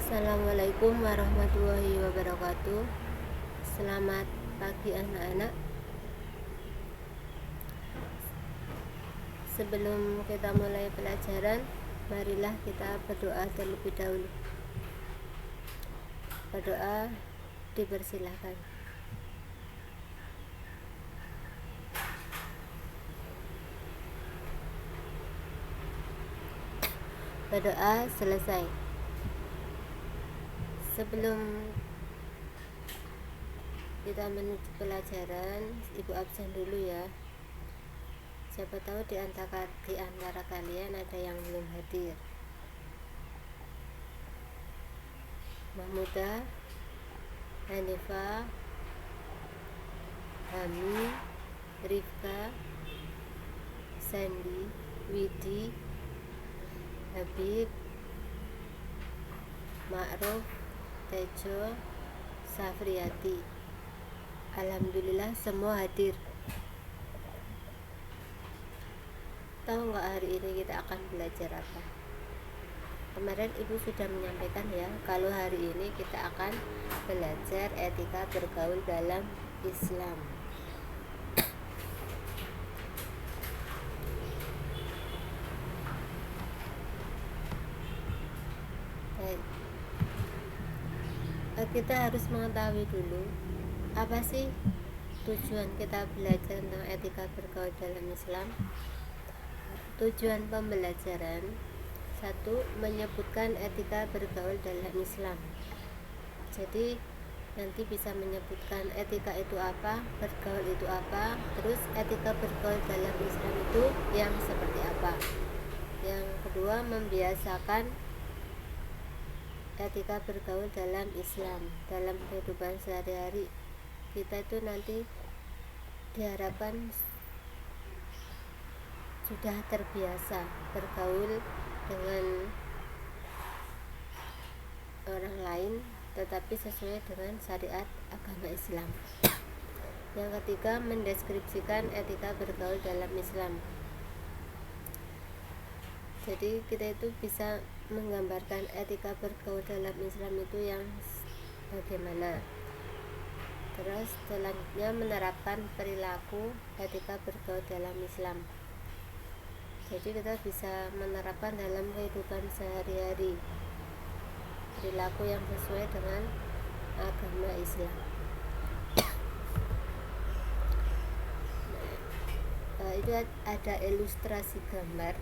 Assalamualaikum warahmatullahi wabarakatuh. Selamat pagi anak-anak. Sebelum kita mulai pelajaran, marilah kita berdoa terlebih dahulu. Berdoa dipersilahkan. Berdoa selesai. Sebelum kita menuju pelajaran, Ibu absen dulu ya. Siapa tahu di antara kalian ada yang belum hadir. Mahmuda, Hanifa, Hami, Rifka, Sandy, Widi, Habib, Ma'ruf, Tejo, Safriyati. Alhamdulillah semua hadir. Tahu nggak hari ini kita akan belajar apa? Kemarin Ibu sudah menyampaikan ya, kalau hari ini kita akan belajar etika bergaul dalam Islam. Kita harus mengetahui dulu apa sih tujuan kita belajar tentang etika bergaul dalam Islam. Tujuan pembelajaran: 1. Menyebutkan etika bergaul dalam Islam. Jadi nanti bisa menyebutkan etika itu apa, bergaul itu apa, terus etika bergaul dalam Islam itu yang seperti apa. Yang kedua, membiasakan etika bergaul dalam Islam dalam kehidupan sehari-hari. Kita itu nanti diharapkan sudah terbiasa bergaul dengan orang lain tetapi sesuai dengan syariat agama Islam. Yang ketiga, mendeskripsikan etika bergaul dalam Islam. Jadi kita itu bisa menggambarkan etika bergaul dalam Islam itu yang bagaimana. Terus selanjutnya menerapkan perilaku etika bergaul dalam Islam. Jadi kita bisa menerapkan dalam kehidupan sehari-hari perilaku yang sesuai dengan agama Islam. Itu ada ilustrasi gambar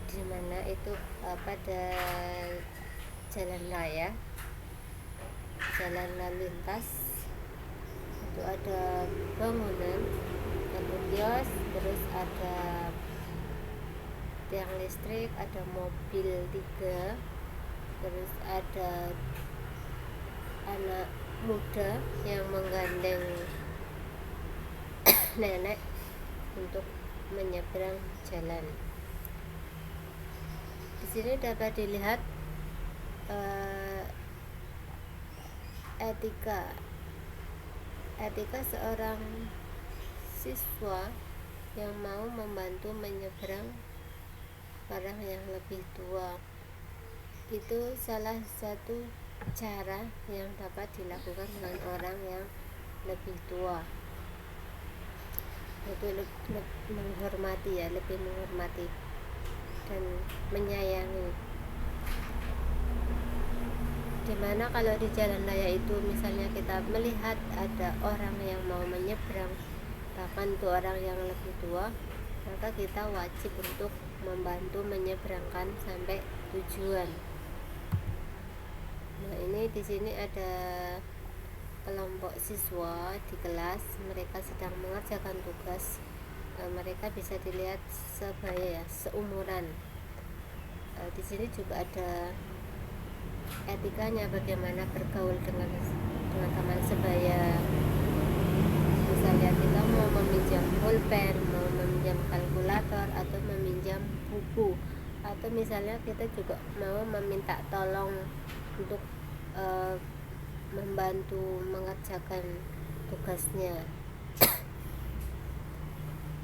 di mana itu pada jalan raya, jalan lalu lintas, itu ada bangunan, ada kios, terus ada tiang listrik, ada mobil 3, terus ada anak muda yang menggandeng nenek untuk menyeberang jalan. Di sini dapat dilihat etika seorang siswa yang mau membantu menyeberang orang yang lebih tua. Itu salah satu cara yang dapat dilakukan dengan orang yang lebih tua, itu menghormati ya, lebih menghormati dan menyayangi. Dimana kalau di jalan raya itu misalnya kita melihat ada orang yang mau menyeberang, bahkan itu orang yang lebih tua, maka kita wajib untuk membantu menyeberangkan sampai tujuan. Nah, ini di sini ada kelompok siswa di kelas, mereka sedang mengerjakan tugas. Mereka bisa dilihat sebaya, seumuran. Di sini juga ada etikanya, bagaimana bergaul dengan teman sebaya. Misalnya kita mau meminjam pulpen, mau meminjam kalkulator, atau meminjam buku, atau misalnya kita juga mau meminta tolong untuk membantu mengerjakan tugasnya.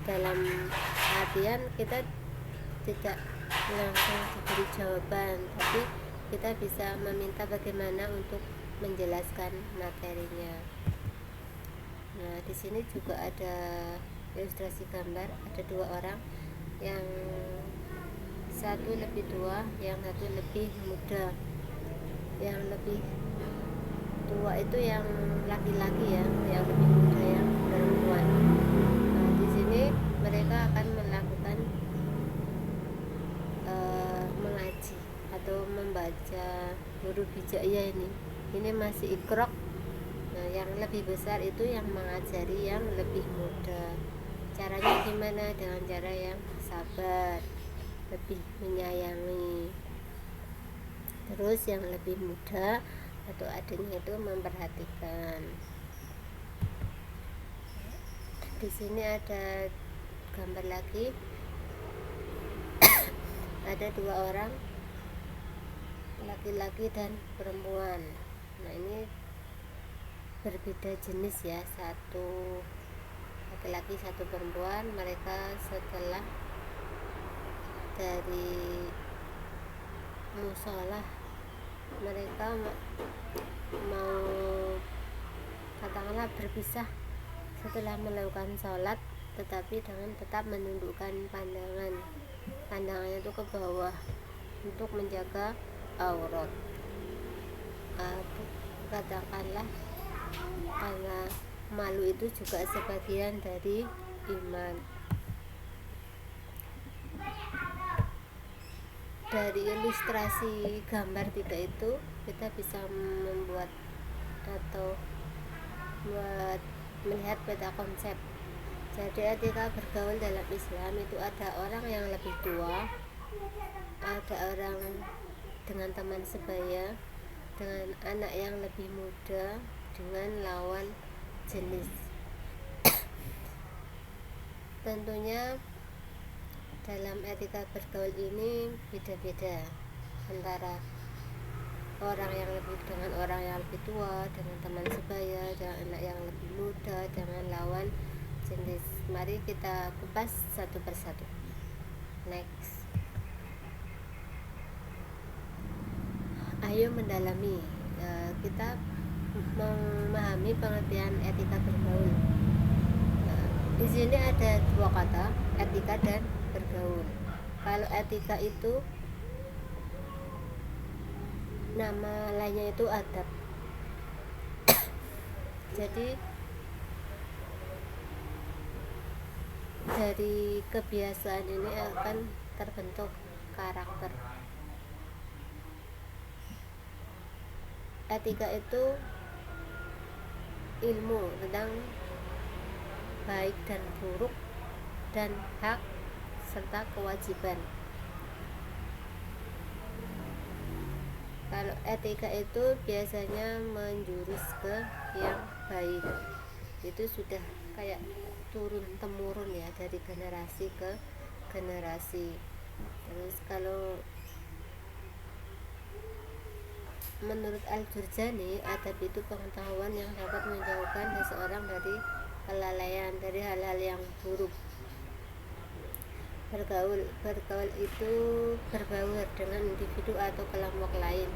Dalam artian kita tidak langsung diberi jawaban, tapi kita bisa meminta bagaimana untuk menjelaskan materinya. Nah, di sini juga ada ilustrasi gambar, ada dua orang, yang satu lebih tua, yang satu lebih muda. Yang lebih tua itu yang laki-laki ya, yang lebih muda yang perempuan. Nah, di sini mereka akan melakukan mengaji atau membaca huruf hijaiyah ini masih ikrok. Nah, yang lebih besar itu yang mengajari yang lebih muda. Caranya gimana? Dengan cara yang sabar, lebih menyayangi. Terus yang lebih muda atau adiknya itu memperhatikan. Di sini ada gambar lagi, ada dua orang, laki-laki dan perempuan. Nah, ini berbeda jenis ya, satu laki-laki satu perempuan. Mereka setelah dari musola, mereka mau katakanlah berpisah setelah melakukan sholat, tetapi dengan tetap menundukkan pandangannya itu ke bawah untuk menjaga aurat. Katakanlah karena malu itu juga sebagian dari iman. Dari ilustrasi gambar tiga itu kita bisa membuat atau melihat peta konsep. Jadi ketika bergaul dalam Islam itu ada orang yang lebih tua, ada orang dengan teman sebaya, dengan anak yang lebih muda, dengan lawan jenis. Tentunya dalam etika bergaul ini beda-beda antara orang yang lebih dengan orang yang lebih tua, dengan teman sebaya, dengan anak yang lebih muda, dengan lawan jenis. Mari kita kupas satu persatu. Next, ayo mendalami. Kita memahami pengertian etika bergaul. Di sini ada dua kata, etika dan bergaul. Kalau etika itu nama lainnya itu adab. Jadi dari kebiasaan ini akan terbentuk karakter. Etika itu ilmu tentang baik dan buruk dan hak serta kewajiban. Kalau etika itu biasanya menjurus ke yang baik. Itu sudah kayak turun temurun ya, dari generasi ke generasi. Terus kalau menurut Al-Jurjani, adab itu pengetahuan yang dapat menjauhkan seseorang dari kelalaian, dari hal-hal yang buruk. Bergaul itu berbaur dengan individu atau kelompok lain.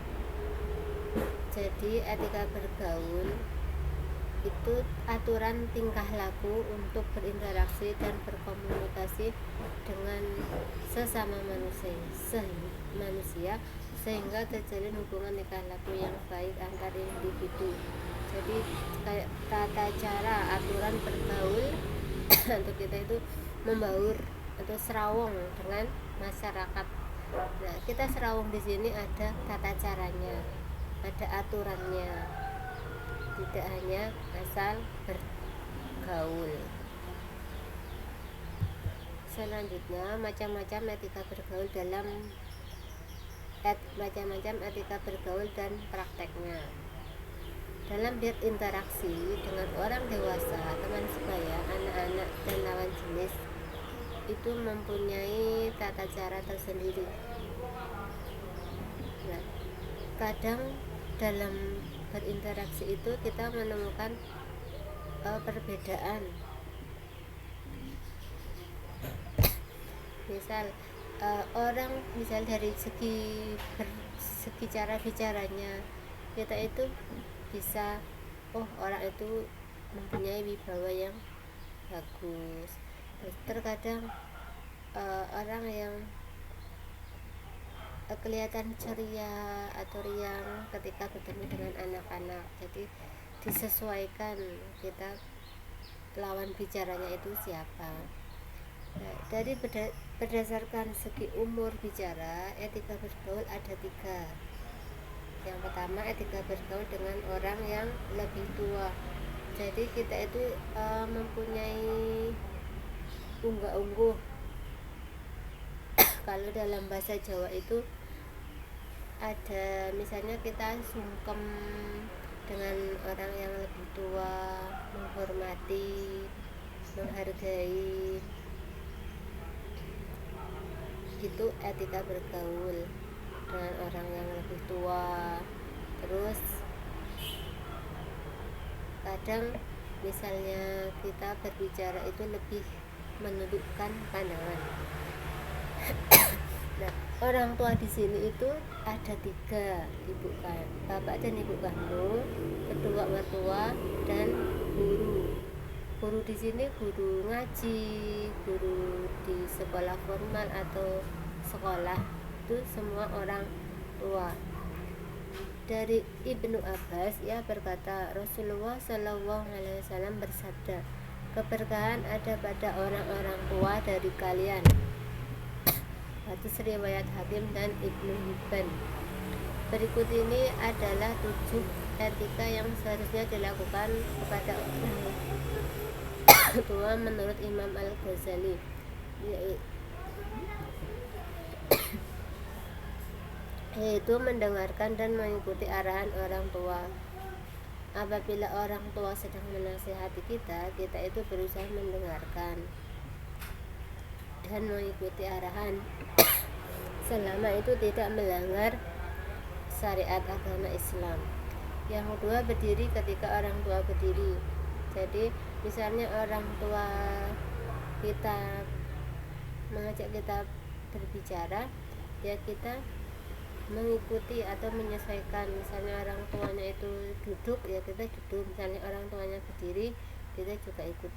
Jadi etika bergaul itu aturan tingkah laku untuk berinteraksi dan berkomunikasi dengan sesama manusia sehingga terjalin hubungan tingkah laku yang baik antar individu. Jadi kayak tata cara aturan bergaul untuk kita itu membaur atau serawong dengan masyarakat. Nah, kita serawong di sini ada tata caranya, ada aturannya, tidak hanya asal bergaul. Selanjutnya, macam-macam etika bergaul dan prakteknya. Dalam berinteraksi dengan orang dewasa, teman sebaya, anak-anak, dan lawan jenis, itu mempunyai tata cara tersendiri. Nah, kadang dalam berinteraksi itu kita menemukan perbedaan. Misal orang misal dari segi cara bicaranya kita itu bisa, oh orang itu mempunyai wibawa yang bagus. Terkadang orang yang kelihatan ceria atau riang ketika bertemu dengan anak-anak, jadi disesuaikan kita lawan bicaranya itu siapa. Nah, dari berdasarkan segi umur bicara, etika bergaul ada 3. Yang pertama, etika bergaul dengan orang yang lebih tua. Jadi kita itu mempunyai unggah-ungguh. Kalau dalam bahasa Jawa itu ada, misalnya kita sungkem dengan orang yang lebih tua, menghormati, menghargai, itu etika bergaul dengan orang yang lebih tua. Terus kadang misalnya kita berbicara itu lebih menundukkan pandangan. Nah, orang tua di sini itu ada 3, bapak dan ibu kandung, kedua mertua, dan guru. Guru di sini guru ngaji, guru di sekolah formal atau sekolah, itu semua orang tua. Dari Ibnu Abbas, ia berkata, Rasulullah SAW bersabda, keberkahan ada pada orang-orang tua dari kalian. Hadis riwayat Hakim dan Ibnu Hibban. Berikut ini adalah 7 etika yang seharusnya dilakukan kepada orang tua menurut Imam Al-Ghazali, yaitu mendengarkan dan mengikuti arahan orang tua. Apabila orang tua sedang menasihati kita itu berusaha mendengarkan dan mengikuti arahan selama itu tidak melanggar syariat agama Islam. Yang kedua, berdiri ketika orang tua berdiri. Jadi misalnya orang tua kita mengajak kita berbicara, ya kita mengikuti atau menyesuaikan. Misalnya orang tuanya itu duduk, ya kita duduk. Misalnya orang tuanya berdiri, kita juga ikut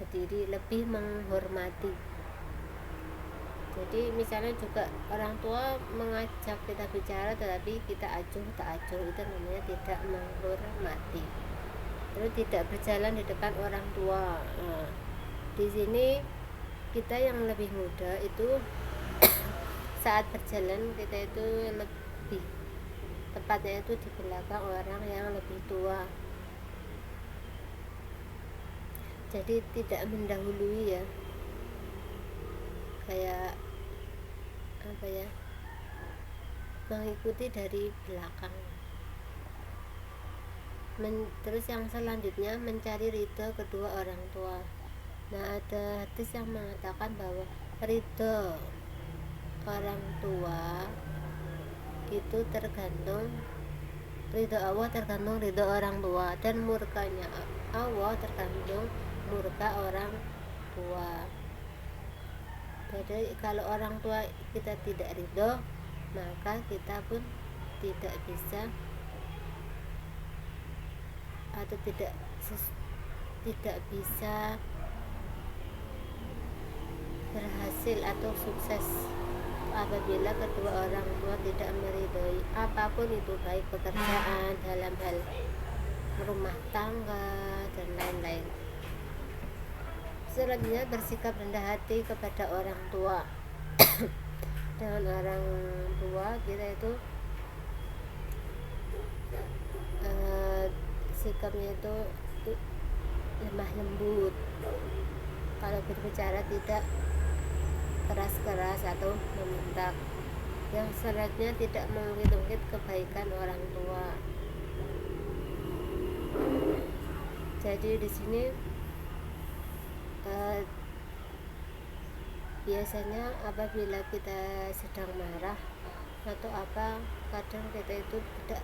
berdiri, lebih menghormati. Jadi misalnya juga orang tua mengajak kita bicara tetapi kita acuh tak acuh, itu namanya tidak menghormati. Terus tidak berjalan di depan orang tua. Nah, di sini kita yang lebih muda itu saat berjalan kita itu lebih tepatnya itu di belakang orang yang lebih tua. Jadi tidak mendahului, ya, kayak apa ya, mengikuti dari belakang. Terus yang selanjutnya, mencari ridho kedua orang tua. Nah, ada hadis yang mengatakan bahwa ridho orang tua itu tergantung ridho Allah, tergantung ridho orang tua, dan murkanya Allah tergantung murka orang tua. Jadi kalau orang tua kita tidak ridho, maka kita pun tidak bisa atau tidak bisa berhasil atau sukses apabila kedua orang tua tidak meridhoi apapun itu, baik pekerjaan, dalam hal rumah tangga dan lain-lain. Selanjutnya, bersikap rendah hati kepada orang tua. Dengan orang tua kita itu sikapnya itu lemah lembut. Kalau berbicara tidak keras-keras atau membentak. Yang selanjutnya, tidak mengungkit-ungkit kebaikan orang tua. Jadi di sini biasanya apabila kita sedang marah atau apa, kadang kita itu tidak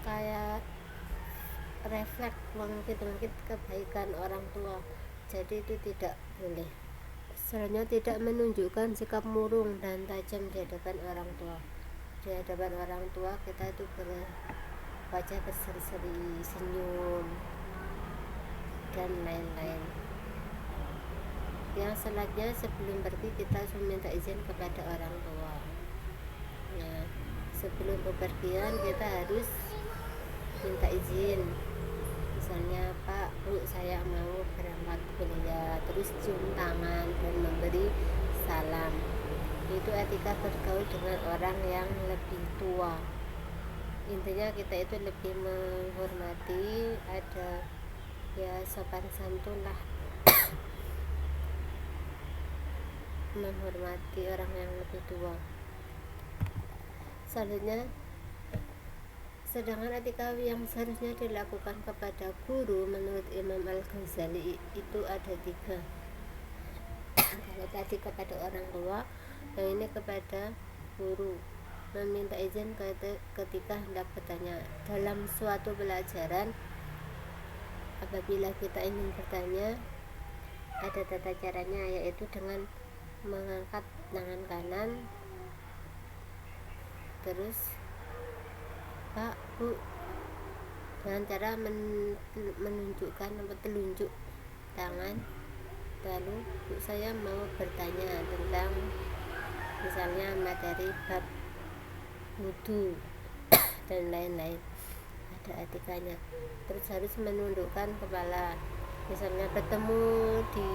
kayak refleks mengungkit kebaikan orang tua. Jadi itu tidak boleh. Selanjutnya, tidak menunjukkan sikap murung dan tajam di hadapan orang tua. Di hadapan orang tua kita itu wajah berseri-seri, senyum, dan lain-lain. Yang selanjutnya, sebelum pergi kita harus meminta izin kepada orang tua. Nah, sebelum bepergian kita harus minta izin. Misalnya, Pak, Bu, saya mau berangkat kuliah, terus cium tangan dan memberi salam. Itu etika bergaul dengan orang yang lebih tua. Intinya kita itu lebih menghormati, ada ya sopan santun lah. Menghormati orang yang lebih tua. Selanjutnya, sedangkan etika yang seharusnya dilakukan kepada guru menurut Imam Al-Ghazali itu ada 3. Kalau tadi kepada orang tua, yang ini kepada guru. Meminta izin ketika hendak bertanya. Dalam suatu pelajaran, apabila kita ingin bertanya, ada tata caranya, yaitu dengan mengangkat tangan kanan, terus Pak, Bu, dengan cara menunjukkan telunjuk tangan, lalu Bu, saya mau bertanya tentang misalnya materi bab wudhu dan lain-lain, ada etikanya. Terus harus menundukkan kepala, misalnya bertemu di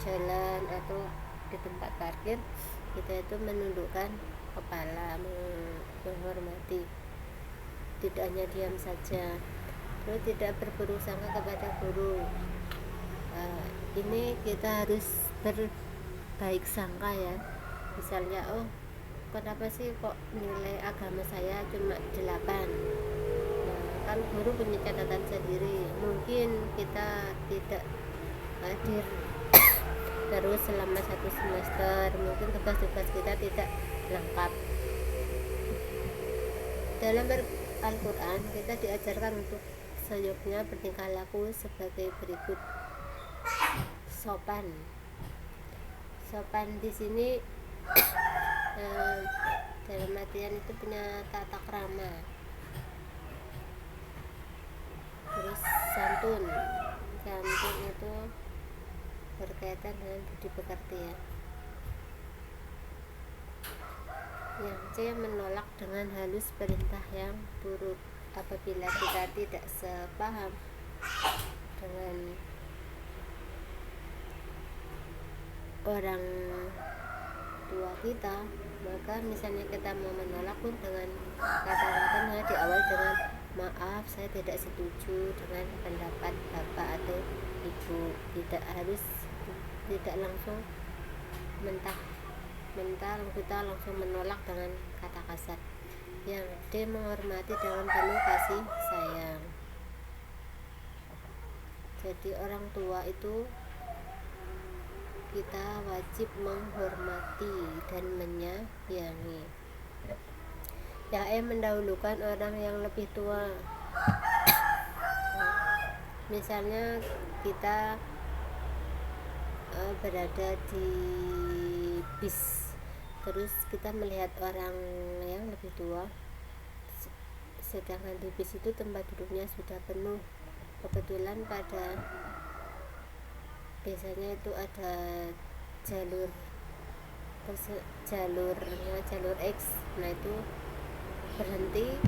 jalan atau di tempat parkir, kita itu menundukkan kepala, menghormati, tidak hanya diam saja. Terus tidak berburuk sangka kepada guru. Ini kita harus berbaik sangka ya. Misalnya, oh, kenapa sih kok nilai agama saya cuma 8? Kan guru punya catatan sendiri, mungkin kita tidak hadir terus selama 1 semester, mungkin tugas-tugas kita tidak lengkap. Dalam Al-Quran kita diajarkan untuk seyuknya bertingkah laku sebagai berikut. Sopan di sini dalam artian itu punya tata krama. Terus santun itu berkaitan dengan budi pekerti ya. Yang C, menolak dengan halus perintah yang buruk. Apabila kita tidak sepaham dengan orang tua kita, maka misalnya kita mau menolak pun dengan kata-katanya diawali dengan maaf, saya tidak setuju dengan pendapat bapak atau ibu. Tidak langsung mentah kita langsung menolak dengan kata kasar. Yang D, menghormati dengan penuh kasih sayang. Jadi orang tua itu kita wajib menghormati dan menyayangi. Yang E, mendahulukan orang yang lebih tua. Misalnya kita berada di bis, terus kita melihat orang yang lebih tua, sedangkan di bis itu tempat duduknya sudah penuh. Kebetulan biasanya itu ada jalur X, nah itu berhenti,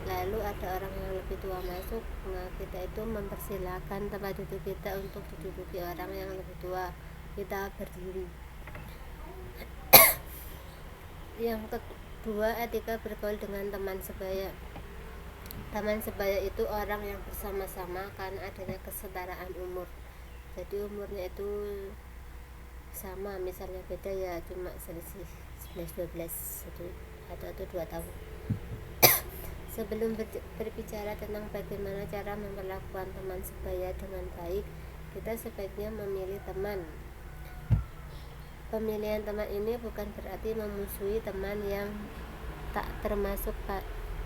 lalu ada orang yang lebih tua masuk, nah kita itu mempersilahkan tempat duduk kita untuk diduduki orang yang lebih tua, kita berdiri. Yang kedua, etika bergaul dengan teman sebaya. Teman sebaya itu orang yang bersama-sama karena adanya kesetaraan umur. Jadi umurnya itu sama, misalnya beda ya cuma selisih 11-12 atau 2 tahun. Sebelum berbicara tentang bagaimana cara memperlakukan teman sebaya dengan baik, kita sebaiknya memilih teman. Pemilihan teman ini bukan berarti memusuhi teman yang tak termasuk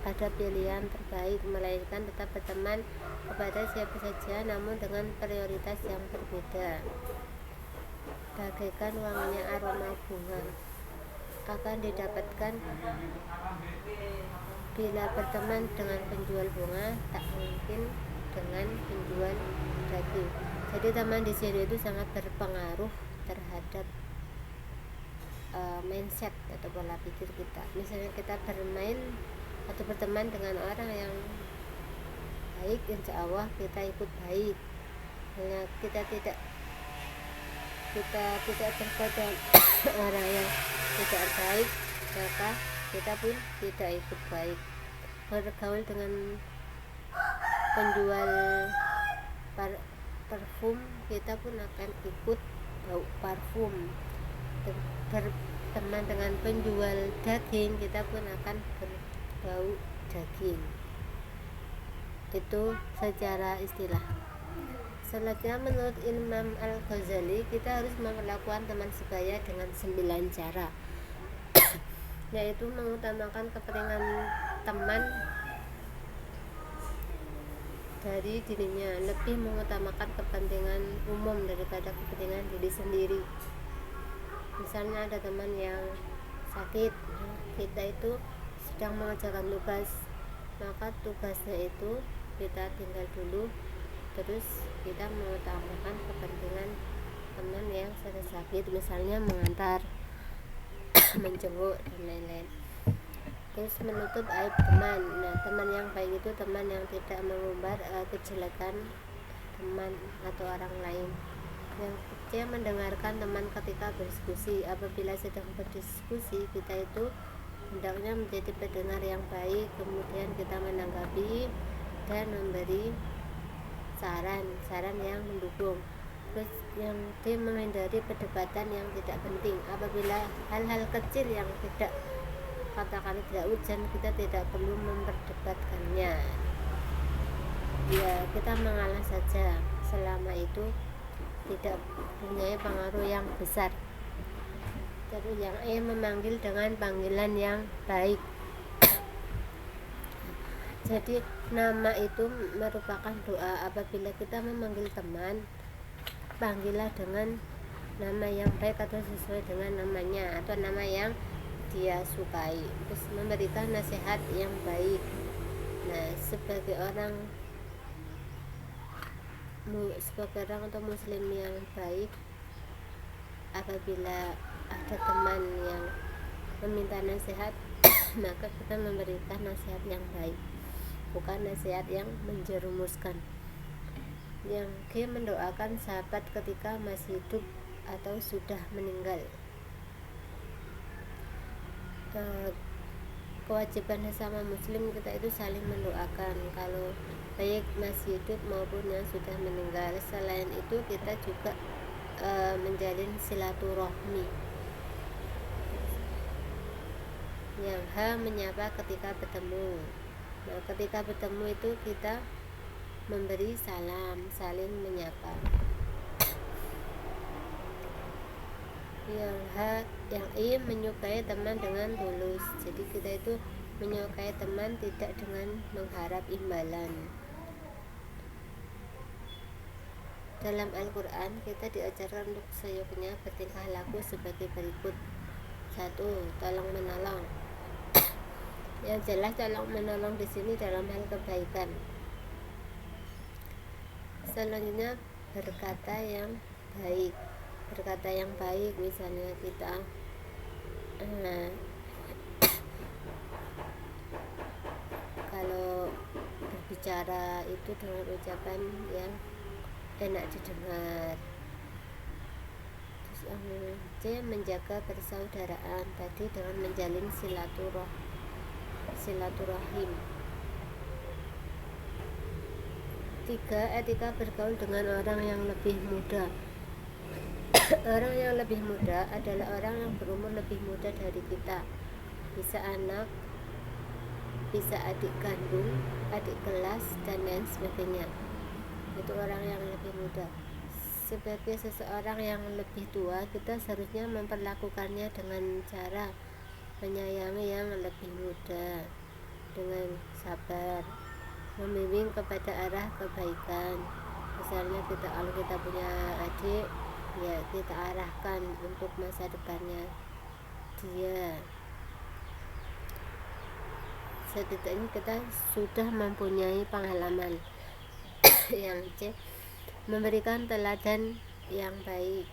ada pilihan terbaik, melainkan tetap berteman kepada siapa saja, namun dengan prioritas yang berbeda. Bagaikan wanginya aroma bunga akan didapatkan bila berteman dengan penjual bunga, tak mungkin dengan penjual daging. Jadi teman di sini itu sangat berpengaruh terhadap mindset atau pola pikir kita. Misalnya kita bermain atau berteman dengan orang yang baik, insya Allah kita ikut baik. Nah, kita tidak tergoda orang yang tidak baik, maka kita pun tidak ikut baik. Bergaul dengan penjual parfum, kita pun akan ikut bau parfum. Berteman dengan penjual daging, kita pun akan berbau daging. Itu secara istilah. Selanjutnya, menurut Imam Al-Ghazali, kita harus memperlakukan teman sebaya dengan 9 cara, yaitu mengutamakan kepentingan teman dari dirinya, lebih mengutamakan kepentingan umum daripada kepentingan diri sendiri. Misalnya ada teman yang sakit, kita itu sedang mengerjakan tugas, maka tugasnya itu kita tinggal dulu, terus kita mengutamakan kepentingan teman yang sedang sakit, misalnya mengantar, menjenguk dan lain-lain. Terus menutup aib teman. Nah, teman yang baik itu teman yang tidak mengumbar kejelekan teman atau orang lain. Yang ketiga, mendengarkan teman ketika berdiskusi. Apabila sedang berdiskusi, kita itu hendaknya menjadi pendengar yang baik, kemudian kita menanggapi dan memberi saran yang mendukung. Terus yang D, menghindari perdebatan yang tidak penting. Apabila hal-hal kecil yang tidak, katakan tidak urgent, kita tidak perlu memperdebatkannya. Ya, kita mengalah saja selama itu tidak punya pengaruh yang besar. Terus yang E, memanggil dengan panggilan yang baik. Jadi nama itu merupakan doa. Apabila kita memanggil teman, panggillah dengan nama yang baik atau sesuai dengan namanya atau nama yang dia sukai. Terus memberikan nasihat yang baik. Nah, sebagai orang atau muslim yang baik, apabila ada teman yang meminta nasihat maka kita memberikan nasihat yang baik, bukan nasihat yang menjerumuskan. Yang G, mendoakan sahabat ketika masih hidup atau sudah meninggal. Kewajiban sesama muslim kita itu saling mendoakan, kalau baik masih hidup maupun yang sudah meninggal. Selain itu kita juga menjalin silaturahmi. Yang H, menyapa ketika bertemu. Nah, ketika bertemu itu kita memberi salam, saling menyapa. Yang I, menyukai teman dengan tulus. Jadi kita itu menyukai teman tidak dengan mengharap imbalan. Dalam Al-Quran kita diajarkan untuk seyuknya bertingkah laku sebagai berikut. 1. Tolong menolong. Yang jelas tolong menolong di sini dalam hal kebaikan. Selanjutnya, berkata yang baik. Berkata yang baik, misalnya kita kalau berbicara itu dengan ucapan yang enak didengar. Terus yang C, menjaga persaudaraan, tadi dengan menjalin silaturahim. 3. Etika bergaul dengan orang yang lebih muda. Orang yang lebih muda adalah orang yang berumur lebih muda dari kita, bisa anak, bisa adik kandung, adik kelas, dan lain sebagainya. Itu orang yang lebih muda. Sebagai seseorang yang lebih tua, kita seharusnya memperlakukannya dengan cara menyayangi yang lebih muda. dengan sabar, membimbing kepada arah kebaikan. Misalnya kalau kita punya adik, ya kita arahkan untuk masa depannya dia. Setidaknya kita sudah mempunyai pengalaman. Yang C, memberikan teladan yang baik.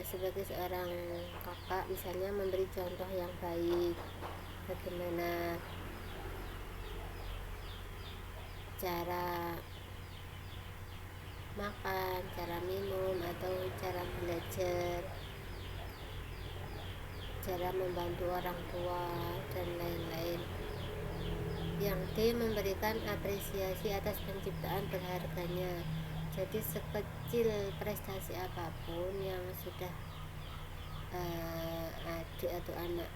Sebagai seorang kakak misalnya memberi contoh yang baik, bagaimana cara makan, cara minum, atau cara belajar, cara membantu orang tua, dan lain-lain. Yang D, memberikan apresiasi atas penciptaan berharganya. Jadi sekecil prestasi apapun yang sudah adik atau anak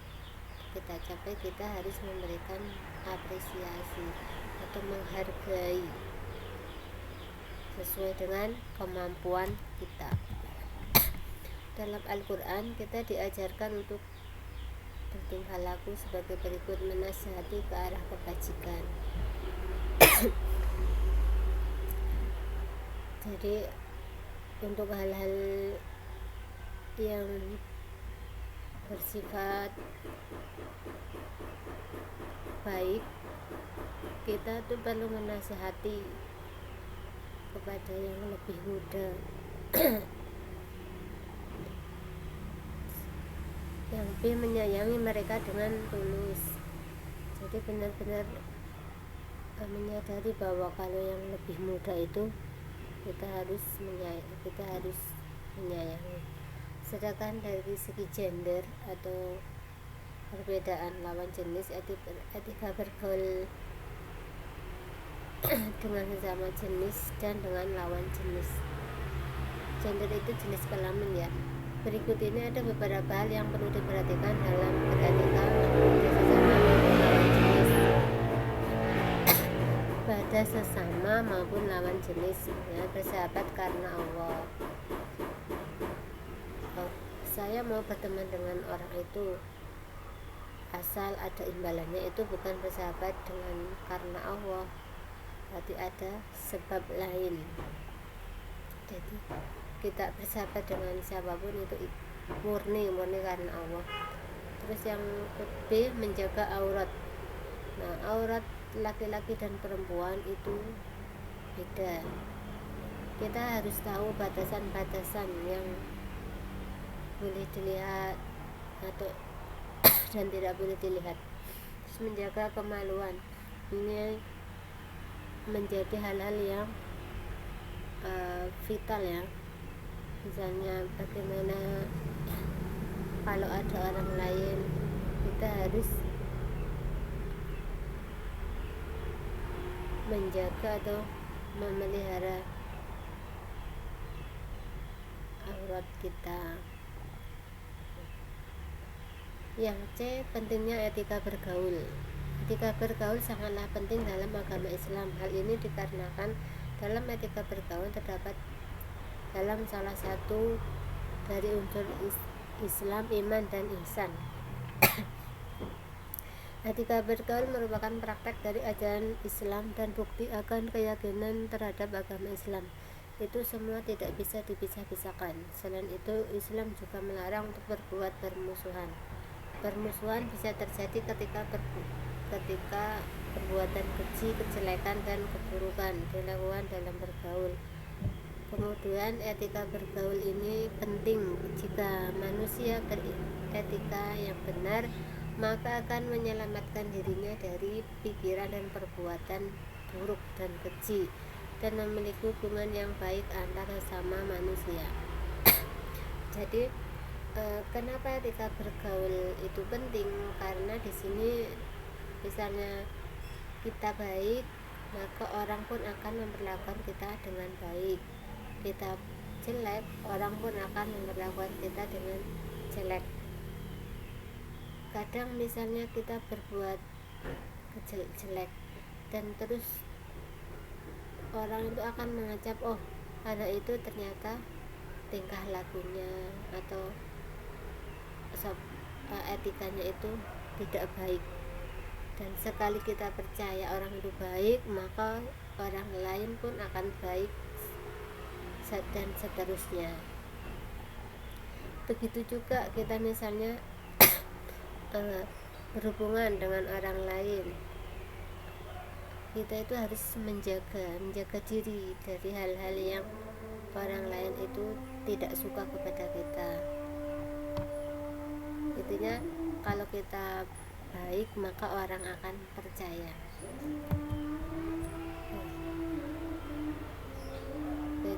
kita capai, kita harus memberikan apresiasi atau menghargai sesuai dengan kemampuan kita. Dalam Al-Quran kita diajarkan untuk bertingkah laku sebagai berikut: menasihati ke arah kebajikan. Jadi untuk hal-hal yang bersifat baik, kita tuh perlu menasihati kepada yang lebih muda. Yang B, menyayangi mereka dengan tulus. Jadi benar-benar menyadari bahwa kalau yang lebih muda itu kita harus menyayangi. Sedangkan dari segi gender atau perbedaan lawan jenis, etika bergaul dengan sesama jenis dan dengan lawan jenis. Gender itu jenis kelamin ya. Berikut ini ada beberapa hal yang perlu diperhatikan dalam beretika pada sesama maupun lawan jenis. Ya, bersahabat karena Allah. Saya mau berteman dengan orang itu asal ada imbalannya, itu bukan bersahabat dengan karena Allah, berarti ada sebab lain. Jadi kita bersahabat dengan siapapun itu murni karena Allah. Terus yang B, menjaga aurat. Nah, aurat laki-laki dan perempuan itu beda. Kita harus tahu batasan-batasan yang boleh dilihat atau dan tidak boleh dilihat. Terus menjaga kemaluan, ini menjadi hal-hal yang vital ya. Misalnya bagaimana kalau ada orang lain, kita harus menjaga atau memelihara aurat kita. Yang C, pentingnya etika bergaul. Etika bergaul sangatlah penting dalam agama Islam. Hal ini dikarenakan dalam etika bergaul terdapat dalam salah satu dari unsur Islam, iman dan ihsan. Etika bergaul merupakan praktek dari ajaran Islam dan bukti akan keyakinan terhadap agama Islam. Itu semua tidak bisa dipisah-pisahkan. Selain itu, Islam juga melarang untuk berbuat bermusuhan. Permusuhan bisa terjadi ketika perbuatan keji, kejelekan, dan keburukan dilakukan dalam bergaul. Kemudian etika bergaul ini penting. Jika manusia beretika yang benar, maka akan menyelamatkan dirinya dari pikiran dan perbuatan buruk dan keji, dan memiliki hubungan yang baik antara sesama manusia. Jadi kenapa etika bergaul itu penting? Karena di sini misalnya kita baik, maka orang pun akan memperlakukan kita dengan baik. Kita jelek, orang pun akan memperlakukan kita dengan jelek. Kadang misalnya kita berbuat jelek dan terus orang itu akan mengacap, oh anak itu ternyata tingkah lakunya atau etikanya itu tidak baik. Dan sekali kita percaya orang itu baik, maka orang lain pun akan baik dan seterusnya. Begitu juga kita misalnya berhubungan dengan orang lain, kita itu harus menjaga diri dari hal-hal yang orang lain itu tidak suka kepada kita. Intinya kalau kita baik maka orang akan percaya.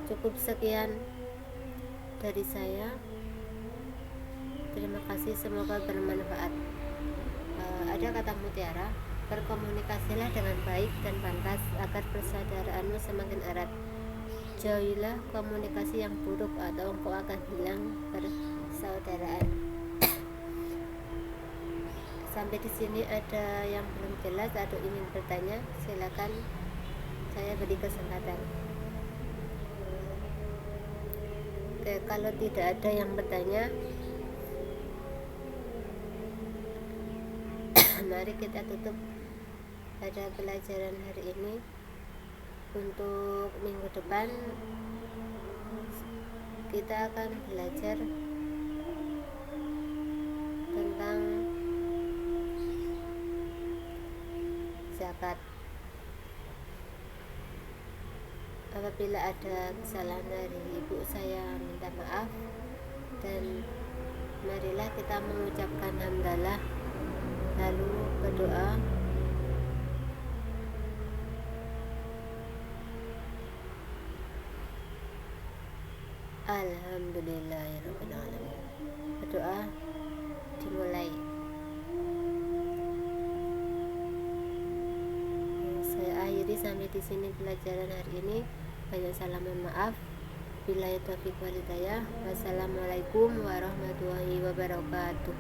Cukup sekian dari saya. Terima kasih, semoga bermanfaat. Ada kata mutiara, berkomunikasilah dengan baik dan pantas agar persaudaraanmu semakin erat. Jauhilah komunikasi yang buruk atau engkau akan hilang persaudaraan. Sampai di sini ada yang belum jelas atau ingin bertanya, silakan, saya beri kesempatan. Oke, kalau tidak ada yang bertanya, mari kita tutup pada pelajaran hari ini. Untuk minggu depan kita akan belajar tentang zakat. Apabila ada kesalahan dari ibu, saya minta maaf, dan marilah kita mengucapkan hamdalah lalu berdoa. Alhamdulillahirabbil alamin. Berdoa dimulai. Saya akhiri sampai di sini pelajaran hari ini. Banyak salah, mohon maaf. Billahi taufiq wal hidayah. Wassalamualaikum warahmatullahi wabarakatuh.